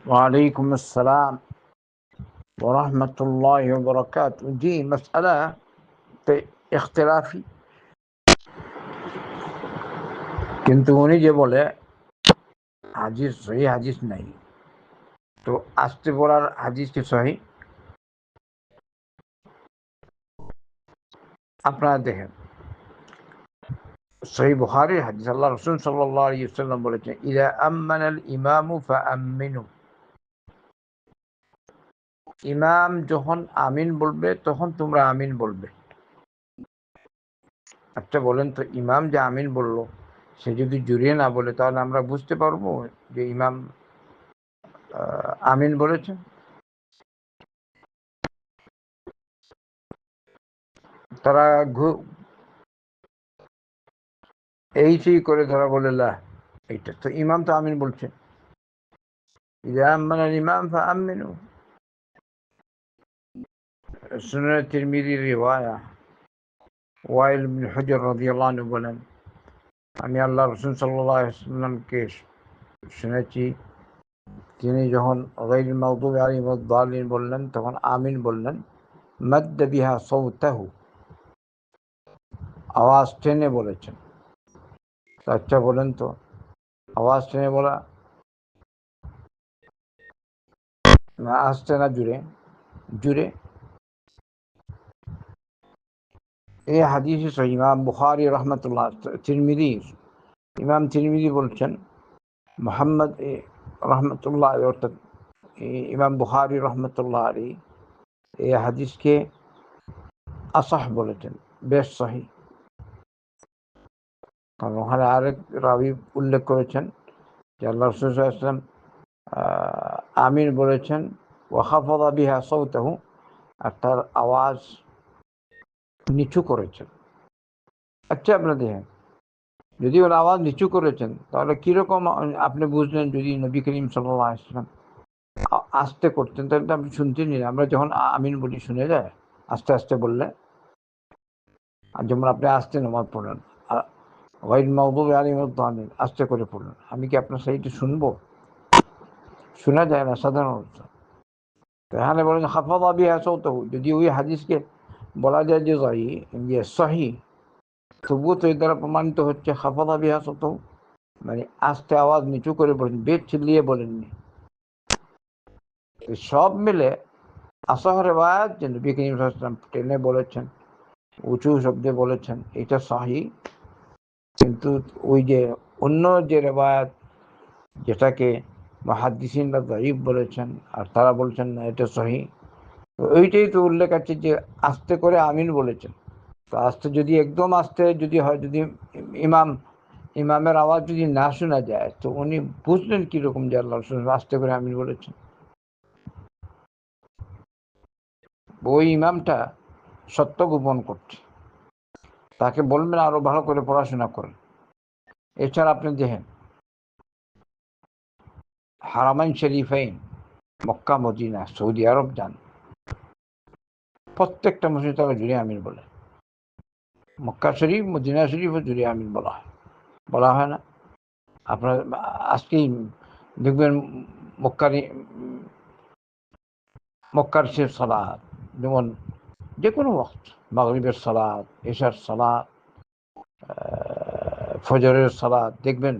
ওয়ালাইকুম আসসালাম ওয়া রাহমাতুল্লাহি ওয়া বারাকাতুহু। জি, মাসআলা তে ইখতিলাফি, কিন্তু উনি যে বলে হাদিস সহি হাদিস নাই, তো আসতে বলার হাদিস কি সহি? আপনারা দেখেন, সহি বুখারীর হাদিস, আল্লাহ রাসূল সাল্লাল্লাহু আলাইহি ওয়াসাল্লাম বলেছেন, ইযা আমানাল ইমামু ফাআমিনু। ইমাম যখন আমিন বলবে তখন তোমরা আমিন বলবে। আচ্ছা বলেন তো, ইমাম যে আমিন বললো সে যদি জুড়িয়ে না বলে তাহলে আমরা বুঝতে পারবো যে ইমাম আমিন বলেছে? তারা এই করে ধরা বলে লা, এইটা তো ইমাম তো আমিন বলছে, ইযা আমানাল ইমাম ফাআমিনু। সুনান তিরমিজির রিওয়ায়া, ওয়াইল বিন হুজর রাদিয়াল্লাহু আনহু বলেন, আমি আল্লাহ রাসূল সাল্লাল্লাহু আলাইহি ওয়াসাল্লামকে শুনেছি তিনি যখন গায়রিল মাগদুবি আলাইহিম ওয়াদ-দাল্লিন বললেন তখন আমিন বললেন, মাদ্দা বিহা সাওতাহু, আওয়াজ টেনে বলেছেন। আচ্ছা বলেন তো, আওয়াজ টেনে বলা না আসতে না জুড়ে? জুড়ে। এই হাদিস সহিহ, ইমাম বুখারী রাহমাতুল্লাহ, তিরমিজি, ইমাম তিরমিজি বলছেন, মুহাম্মদ রহমতুল্লাহ, অর্থাৎ ইমাম বুখারী রহমতুল্লাহ আলাইহি এই হাদিসকে আসাহ বলেছেন, বেশ সহি। কারণ ওখানে আরেক রাবি উল্লেখ করেছেন যে আল্লাহ রাসূল সাল্লাল্লাহু আলাইহি ওয়াসাল্লাম আমিন বলেছেন, ওয়া খাফাদা বিহা সাওতাহু, আর তার আওয়াজ নিচু করেছেন। আচ্ছা আপনারা দেখেন, যদি ওর আওয়াজ নিচু করেছেন তাহলে কীরকম আপনি বুঝলেন? যদি নবী করিম সাল্লাল্লাহু আলাইহি ওয়াসাল্লাম আস্তে করতেন তাহলে তো আপনি শুনতেনই না। আমরা যখন আমিন বলি শুনে যায় আস্তে আস্তে বললে, আর যেমন আপনি আস্তে নামাজ পড়লেন, গায়রিল মাগদুবি আলাইহিম ওয়াদ-দাল্লিন আস্তে করে পড়লেন, আমি কি আপনার সেইটা শুনবো? শোনা যায় না সাধারণত। এখানে বলেন খাফাদা বিহা সাওতাহু, যদি ওই হাদিসকে বলা যায় যে সহি, তবুও তো এর দ্বারা প্রমাণিত হচ্ছে খাফাদা বিহা সাওতাহু মানে আস্তে আওয়াজ নিচু করে বলেন, বেদ চিল্লিয়ে বলেননি। সব মিলে আসাহ রিওয়ায়াত যে নবী করিম সাল্লাল্লাহু আলাইহি ওয়াসাল্লাম টেনে বলেছেন, উঁচু শব্দে বলেছেন, এটা সহি। কিন্তু ওই যে অন্য যে রিওয়ায়াত যেটাকে মুহাদ্দিসিনরা দাঈফ বলেছেন আর তারা বলছেন না এটা সহি, তো ওইটাই তো উল্লেখ আছে যে আস্তে করে আমিন বলেছেন। তো আস্তে যদি একদম আস্তে যদি হয়, যদি ইমামের আওয়াজ যদি না শোনা যায়, তো উনি বুঝলেন কীরকম যে আল্লাহ রাসূল আস্তে করে আমিন বলেছেন? ওই ইমামটা সত্য গোপন করছে, তাকে বলবেন আরো ভালো করে পড়াশোনা করেন। এছাড়া আপনি দেখেন হারামাইন শরীফাইন, মক্কা মদিনা, সৌদি আরব যান, প্রত্যেকটা মসজিদ তারা জুড়ে আমিন বলে। মক্কা শরীফ মদিনা শরীফও জুড়ে আমিন বলা হয় না? আপনার আজকেই দেখবেন মক্কার সে সালাত, যেমন যে কোনো ওয়াক্ত, মাগরিবের সালাত, এশার সালাত, ফজরের সালাত, দেখবেন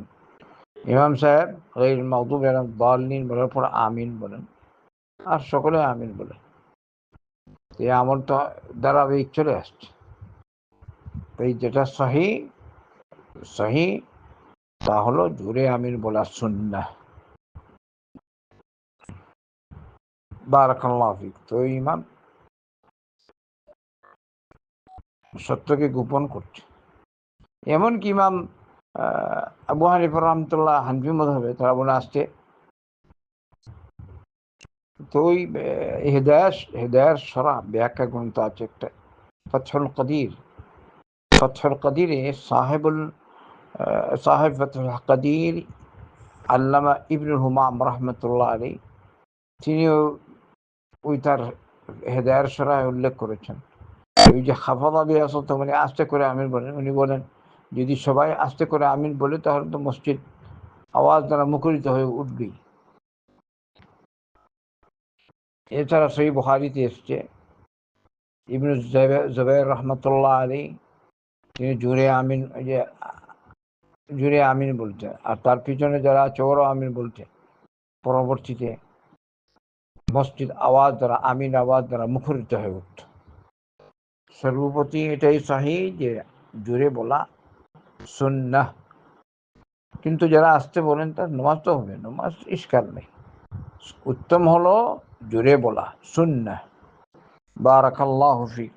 ইমাম সাহেব গায়রিল মাগদুবি আলাইহিম ওয়াদ-দাল্লিন বলার পর আমিন বলেন, আর সকলে আমিন বলে। এই আমল তো ধারাবাহিক চলে আসছে। তাই যেটা সহি তা হলো জোরে আমিন বলা সুন্নাহ। বারাকাল্লাহু ফিক। তো ইমাম সত্যকে গোপন করছে। এমনকি ইমাম আবু হানিফা রাহমাতুল্লাহ হানফি মাযহাবে তারা বলে আসছে। তো ওই হেদায়ার সরাহ ব্যাখ্যা গ্রন্থ আছে একটা, ফাতহুল কাদিরে সাহেব ফাতহুল কাদির আল্লামা ইবনুল হুমাম রাহমাতুল্লাহ আলাইহি, তিনিও ওই তার হেদায়ার সরাহে উল্লেখ করেছেন, ওই যে খাফাদা বিহা সাওতাহু মানে আস্তে করে আমিন বলেন। উনি বলেন যদি সবাই আস্তে করে আমিন বলে তাহলে তো মসজিদ আওয়াজ দ্বারা মুখরিত হয়ে উঠবেই। এছাড়া সহিহ বুখারীতে এসছে ইবনু জুবাইর রহমতুল্লাহ আলী তিনি জুরে আমিন, যে জুরে আমিন বলতেন, আর তার পিছনে যারা চৌর আমিন বলতেন। পরবর্তীতে মসজিদ আওয়াজ দ্বারা, আমিন আওয়াজ দ্বারা মুখরিত হয়ে উঠত। সর্বোপরি এটাই সহিহ যে জুরে বলা সুন্নাহ, কিন্তু যারা আসতে বলেন তার নামাজ তো হবে, নামাজ ইশকাল নেই। উত্তম হলো জুরে বলা সুন্নাহ। বারাকাল্লাহু ফিক।